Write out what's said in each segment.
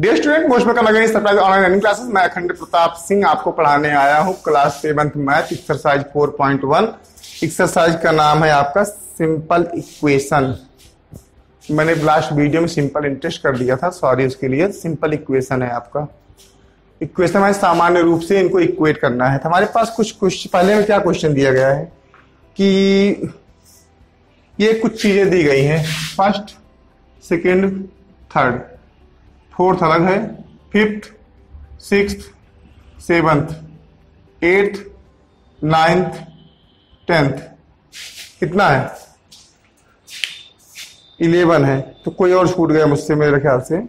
Dear student, most welcome again surprise online learning classes. मैं अखंड प्रताप सिंह आपको पढ़ाने आया हूँ class 7th math exercise 4.1। Exercise का नाम है आपका सिंपल इक्वेशन। मैंने लास्ट वीडियो में सिंपल इंटरेस्ट कर दिया था, सॉरी उसके लिए। सिंपल इक्वेशन है आपका। इक्वेशन में सामान्य रूप से इनको इक्वेट करना है। हमारे पास कुछ पहले में क्या क्वेश्चन दिया गया है कि ये कुछ चीजें दी गई हैं, फर्स्ट, सेकेंड, थर्ड, फोर्थ अलग है, fifth, sixth, seventh, eighth, ninth, tenth, कितना है 11 है। तो कोई और छूट गया मुझसे मेरे ख्याल से।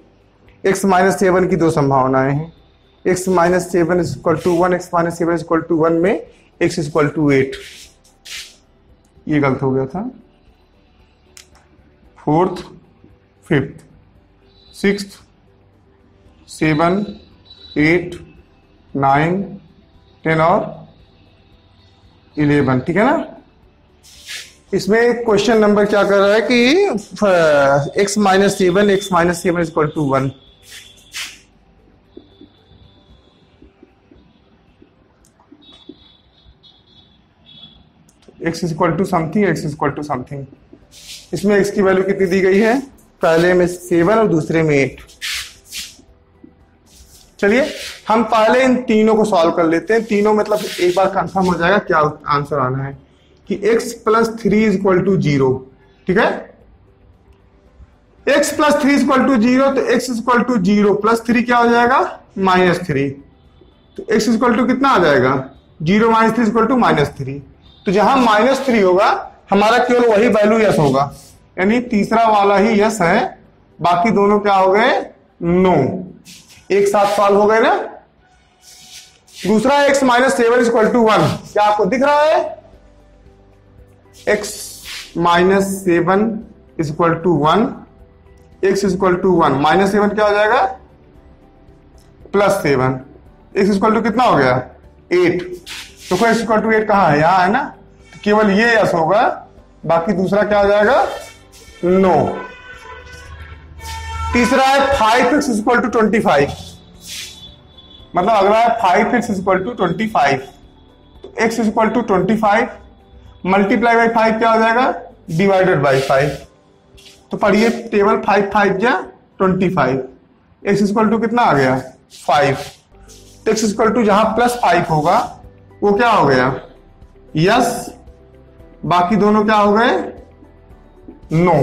x-7 की दो संभावनाएं हैं। x-7 = 1, x-7 = 1 में x = 8। ये गलत हो गया था। फोर्थ, फिफ्थ, सिक्स्थ, 7, 8, 9, 10 और 11, ठीक है ना। इसमें क्वेश्चन नंबर क्या कर रहा है कि x-7 = 1। x = something, x = something. इसमें x की वैल्यू कितनी दी गई है? पहले में 7 और दूसरे में 8। चलिए हम पहले इन तीनों को सॉल्व कर लेते हैं। तीनों मतलब एक बार कंफर्म हो जाएगा क्या आंसर आना है कि x + 3 = 0, ठीक है। x + 3 = 0, तो x = 0 + 3 क्या हो जाएगा? -3। तो x = कितना आ जाएगा? 0 - 3 = -3। तो जहां -3 होगा हमारा केवल वही वैल्यू यस होगा, यानी तीसरा वाला ही यस है, बाकी दोनों क्या हो गए? नो। एक साथ सॉल्व हो गए ना। दूसरा x-7 = 1, क्या आपको दिख रहा है? x-7 = 1, x = 1, -7 क्या हो जाएगा? +7। x = कितना हो गया? 8। तो x = 8 कहां है? यहां है ना। तो केवल ये यस होगा, बाकी दूसरा क्या हो जाएगा? नो। तीसरा है 5x = 25, मतलब अगला है 5x = 25। तो x = 25 मल्टीप्लाई बाई 5 क्या हो जाएगा? Divided by 5। तो पढ़िए टेबल, 5 × 5 = 25। x = कितना आ गया? 5। तो x = जहां +5 होगा वो क्या हो गया? यस। बाकी दोनों क्या हो गए? नो।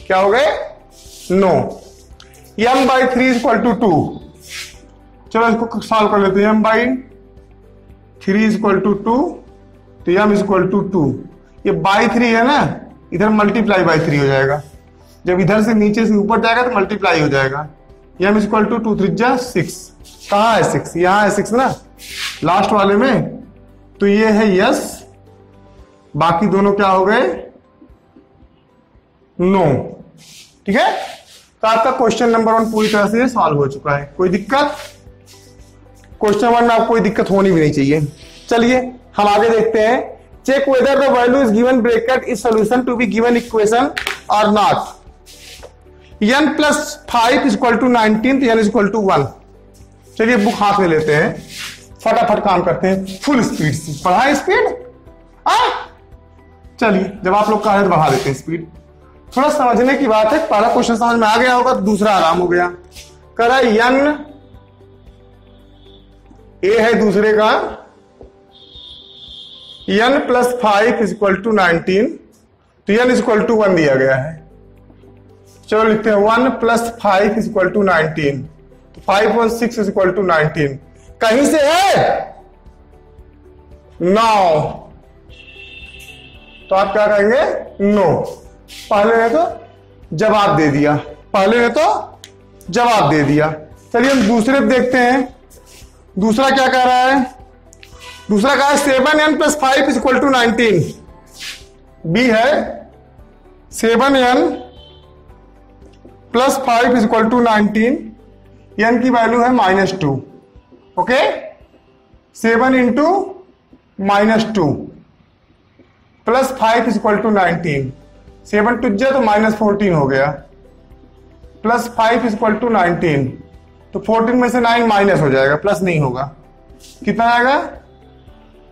क्या हो गए? नो। m/3 = 2। चलो इसको सॉल्व कर लेते हैं। m/3 = 2, तो m = 2। ये बाई 3 है ना, इधर मल्टीप्लाई बाई 3 हो जाएगा। जब इधर से नीचे से ऊपर जाएगा तो मल्टीप्लाई हो जाएगा। m = 2 3 × 6। कहाँ है 6? यहाँ है 6 ना, लास्ट वाले में। तो ये है यस, बाकी दोनों क्या हो गए? नो, ठीक है। तो आपका क्वेश्चन नंबर 1 पूरी तरह से सॉल्व हो चुका है। कोई दिक्कत? क्वेश्चन 1 में आपको कोई दिक्कत होनी भी नहीं चाहिए। चलिए हम आगे देखते हैं। Check whether the value is given bracket is solution to be given equation और नॉट। n + 5 = 19, तो n = 1। चलिए बुक हाथ में लेते हैं, फटाफट काम करते हैं, फुल स्पीड से। बढ़ाएं स्पीड? चलिए जब आप लोग कह रहे हैं तो बढ़ा देते हैं स्पीड। थोड़ा समझने की बात है। पहला क्वेश्चन समझ में आ गया होगा तो दूसरा आराम हो गया। कह रहा है n a है दूसरे का, n + 5 = 19, तो n = 1 दिया गया है। चलो लिखते हैं 1 + 5 = 19, 5 × 6 = 19। कहीं से है? नो। तो आप क्या कहेंगे? नो। पहले ने तो जवाब दे दिया, पहले ने तो जवाब दे दिया। चलिए हम दूसरे देखते हैं। दूसरा क्या कह रहा है? दूसरा कहा है 7n + 5 = 19। बी है 7n + 5 = 19। n की वैल्यू है -2। ओके, 7 × -2 + 5 = 19। 7 2 तो -14 हो गया, +5 = 19। तो 14 में से 9 माइनस हो जाएगा, प्लस नहीं होगा। कितना आएगा?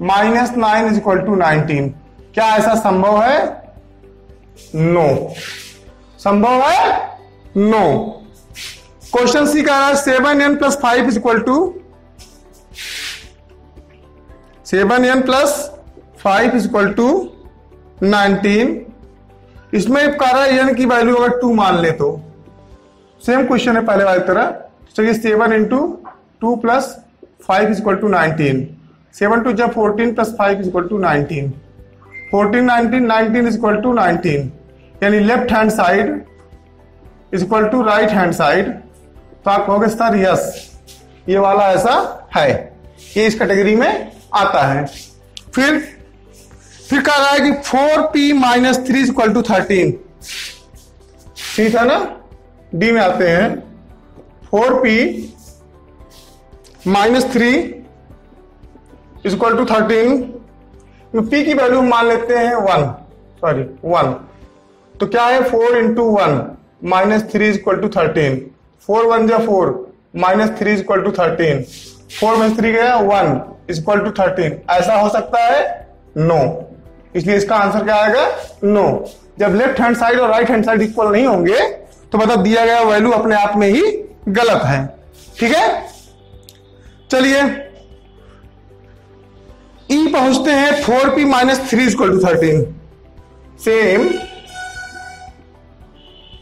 -9 इज इक्वल टू 19। क्या ऐसा संभव है? नो। संभव है? नो। क्वेश्चन सी कह रहा है 7n + 5 is equal to 7n + 5 is equal to 19। इसमें कह रहा है n की वैल्यू अगर 2 मान ले तो सेम क्वेश्चन है पहले वाली तरह। चलिए 7 × 2 + 5 इज इक्वल टू 19। 7 2 जब 14 + 5 is equal to 19। 14 19 19 is equal to 19, यानी left hand side is equal to right hand side. तो आप कहोगे सर यस, ये वाला ऐसा है, ये इस कैटेगरी में आता है। फिर कह रहा है कि 4p - 3 इज इक्वल टू 13। ठीक है ना? डी में आते हैं। 4p - 3 is equal to 13। p की वैल्यू मान लेते हैं 1। तो क्या है? 4 × 1 - 3 इज इक्वल टू 13। 4 1 जा 4 -3 इज इक्वल टू 13। 4 में 3 गया 1 इज इक्वल टू 13। ऐसा हो सकता है? नो। इसलिए इसका आंसर क्या आएगा? नो। जब लेफ्ट हैंड साइड और राइट हैंड साइड इक्वल नहीं होंगे तो मतलब दिया गया वैल्यू अपने आप में ही गलत है। ठीक है, चलिए ई पहुंचते हैं। 4p - 3 is equal to 13। Same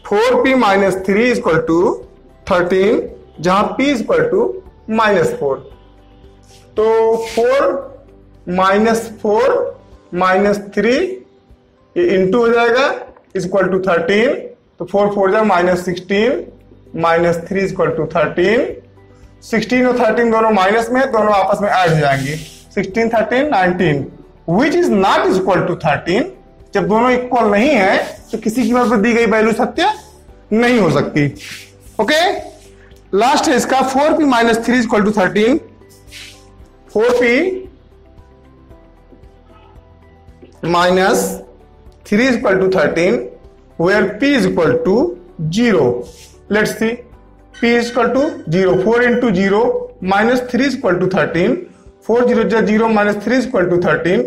4p - 3 is equal to 13, जहां p इज इक्वल टू -4। तो 4 - 3 ये इंटू हो जाएगा इज इक्वल टू 13। तो 4 4 जा -16 -3 इज इक्वल टू 13। 16 और 13 दोनों माइनस में, दोनों आपस में ऐड हो जाएंगे। 16 13 19 which is not is equal to 13। जब दोनों इक्वल नहीं है तो किसी की पर दी गई वैल्यू सत्य नहीं हो सकती। ओके, लास्ट है इसका 4p - 3 is equal to 13। 4p - 3 is equal to 13, where p is equal to 0. Let's see. p is equal to 0. 4 × 0 -3 is equal to 13. 4 0 0 -3 is equal to 13.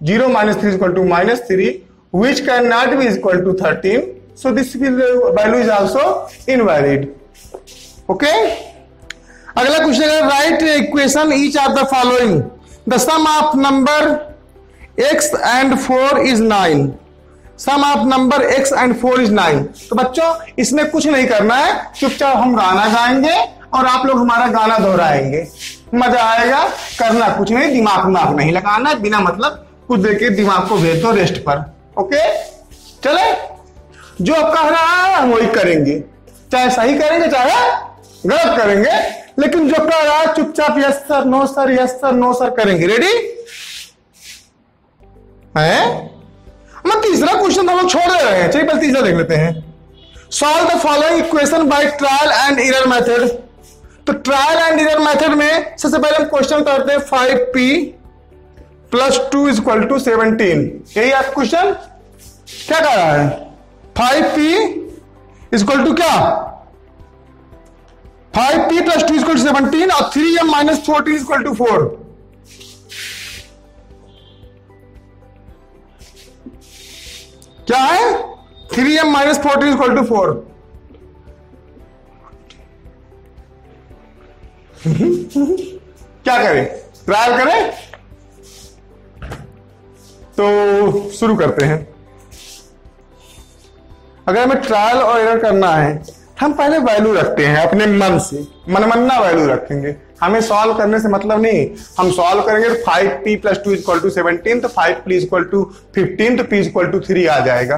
0 - 3 is equal to -3, which cannot be equal to 13. So this value is also invalid. Okay. अगला question है write equation each of the following. The sum of number x and 4 is 9. Sum of number x and 4 is 9। तो बच्चों इसमें कुछ नहीं करना है, चुपचाप हम गाना गाएंगे और आप लोग हमारा गाना दोहराएंगे, मजा आएगा। करना कुछ नहीं, दिमाग नहीं लगाना, बिना मतलब कुछ देके दिमाग को भेज दो रेस्ट पर। ओके, चले जो अब कह रहा है हम वही करेंगे, चाहे सही करेंगे चाहे गलत करेंगे, लेकिन जो कह रहा है चुपचाप yes sir no sir yes sir no sir करेंगे। रेडी है? मैं तीसरा क्वेश्चन हम लोग छोड़ दे रहे हैं, चलिए पहले तीसरा देख लेते हैं। Solve the following equation by trial and error method. तो ट्रायल एंड एरर मेथड में सबसे पहले हम क्वेश्चन करते हैं 5p + 2 इज इक्वल टू 17। यही आप क्वेश्चन क्या कह रहा है? 5p इज इक्वल टू क्या? 5p + 2 इज इक्वल टू 17 और 3m - 14 इज इक्वल टू 4। क्या है? 3m - 14 equal to 4। क्या करें? ट्रायल करें? तो शुरू करते हैं। अगर हमें ट्रायल और एरर करना है, हम पहले वैल्यू रखते हैं अपने मन से, मनमन्ना वैल्यू रखेंगे। हमें सॉल्व करने से मतलब नहीं, हम सॉल्व करेंगे तो 5p + 2 इक्वल टू 17, तो 5p इक्वल टू 15, तो p इक्वल टू 3 आ जाएगा।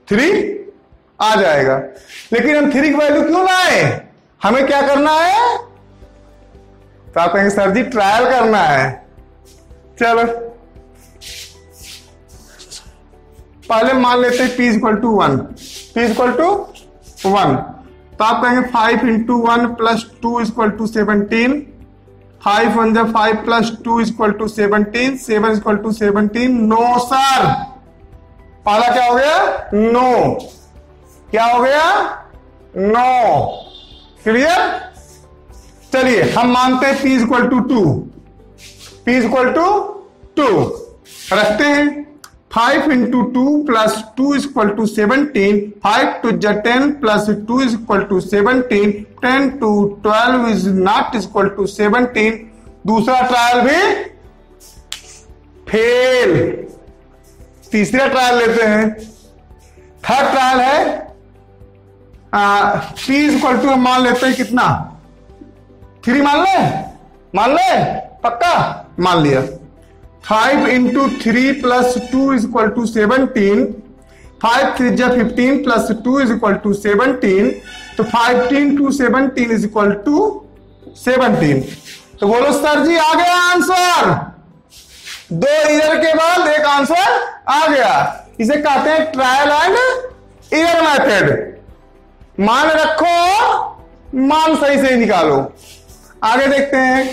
3 आ जाएगा। लेकिन हम 3 की वैल्यू क्यों लाए? हमें क्या करना है? तो आप कहेंगे सर जी ट्रायल करना है। चलो पहले मान लेते हैं p equal to 1। p equal to 1, तो आप कहेंगे 5 × 1 + 2 इक्वल टू 17। 5 1 जा 5 + 2 equal to 17। 7 equal to 17। No sir, पहला क्या हो गया? नो। क्या हो गया? नो। क्लियर? चलिए हम मानते हैं P equal to 2, P equal to 2 रखते हैं। 5 into 2 plus 2 is equal to 17, 5 two 10 plus 2 is equal to 17, 10 to 12 is not equal to 17। दूसरा ट्रायल भी फेल। तीसरा ट्रायल लेते हैं। थर्ड ट्रायल है P इज इक्वल टू हम मान लेते हैं कितना, 3 मान ले पक्का मान लिया। 5 into 3 plus 2 is equal to 17, 5 3 जा 15 प्लस 2 इज इक्वल टू 17, तो 15 टू 17 इज इक्वल टू 17। तो बोलो सर जी आ गया आंसर, 2 ईयर के बाद एक आंसर आ गया। इसे कहते हैं ट्रायल एंड ईयर मेथड। मान रखो, मान सही से निकालो। आगे देखते हैं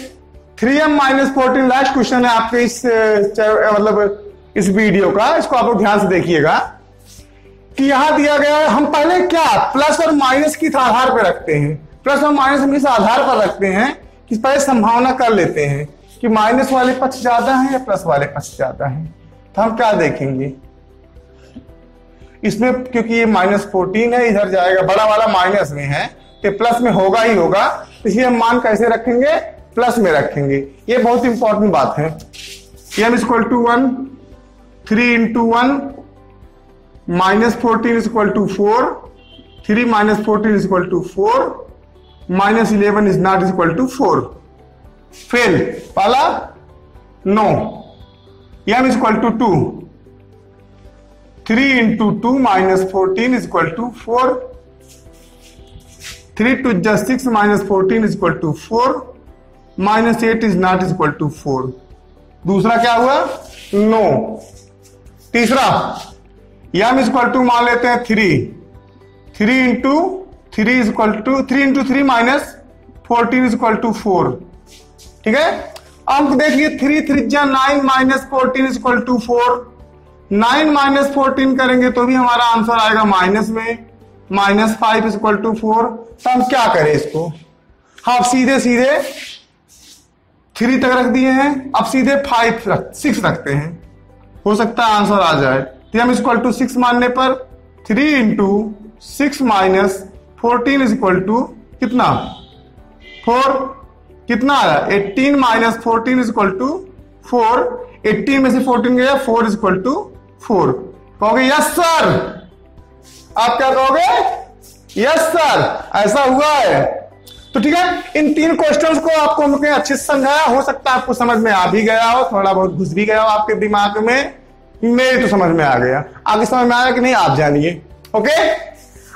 3m-14 लास्ट क्वेश्चन है आपके इस मतलब इस वीडियो का। इसको आप लोग ध्यान से देखिएगा कि यहां दिया गया है। हम पहले क्या प्लस और माइनस किस आधार पर रखते हैं, प्लस और माइनस हम किस आधार पर रखते हैं कि पहले संभावना कर लेते हैं कि माइनस वाले पक्ष ज्यादा है या प्लस वाले पक्ष ज्यादा है। तो हम क्या देखेंगे इसमें, क्योंकि ये -14 है, इधर जाएगा, बड़ा वाला माइनस में है तो प्लस में होगा ही होगा, इसलिए हम मान कैसे रखेंगे, प्लस में रखेंगे। ये बहुत इंपॉर्टेंट बात है। m equal to 1, 3 into 1 -14 is equal to 4, 3 - 14 is equal to 4, -11 is not equal to 4। Fail वाला no. m equal to 2, 3 into 2 -14 is equal to 4, 3 2 6 -14 is equal to 4, -8 is not is equal to 4। दूसरा क्या हुआ, no. तीसरा m is equal to मान लेते हैं 3 into 3 is equal to 3 into 3 -14 is equal to 4। ठीक है, अंक देखिए 3 3 9 -14 इज इक्वल टू 4। 9 -14 करेंगे तो भी हमारा आंसर आएगा माइनस में, -5 इज इक्वल टू 4। तो हम क्या करें इसको, हाँ सीधे 3 तक रख दिए हैं, अब सीधे 6 रखते हैं, हो सकता है आंसर आ जाए। तो m इक्वल टू 6 मानने पर 3 इंटू 6 -14 इज इक्वल टू कितना, 4। कितना आया, 18 - 14 इज इक्वल टू 4। 18 में से 14 गया, 4 इज इक्वल टू 4। कहोगे यस सर, आप क्या कहोगे, यस सर, ऐसा हुआ है। तो ठीक है, इन 3 क्वेश्चंस को आपको हमने अच्छे से समझाया। हो सकता है आपको समझ में आ भी गया हो, थोड़ा बहुत घुस भी गया हो आपके दिमाग में। मेरे तो समझ में आ गया, आगे समझ में आया कि नहीं आप जानिए। ओके,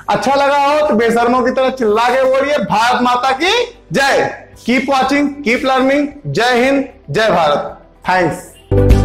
अच्छा लगा हो तो बेशर्मों की तरह चिल्ला के बोलिए भारत माता की जय। Keep watching, keep learning. जय हिंद, जय भारत। थैंक्स।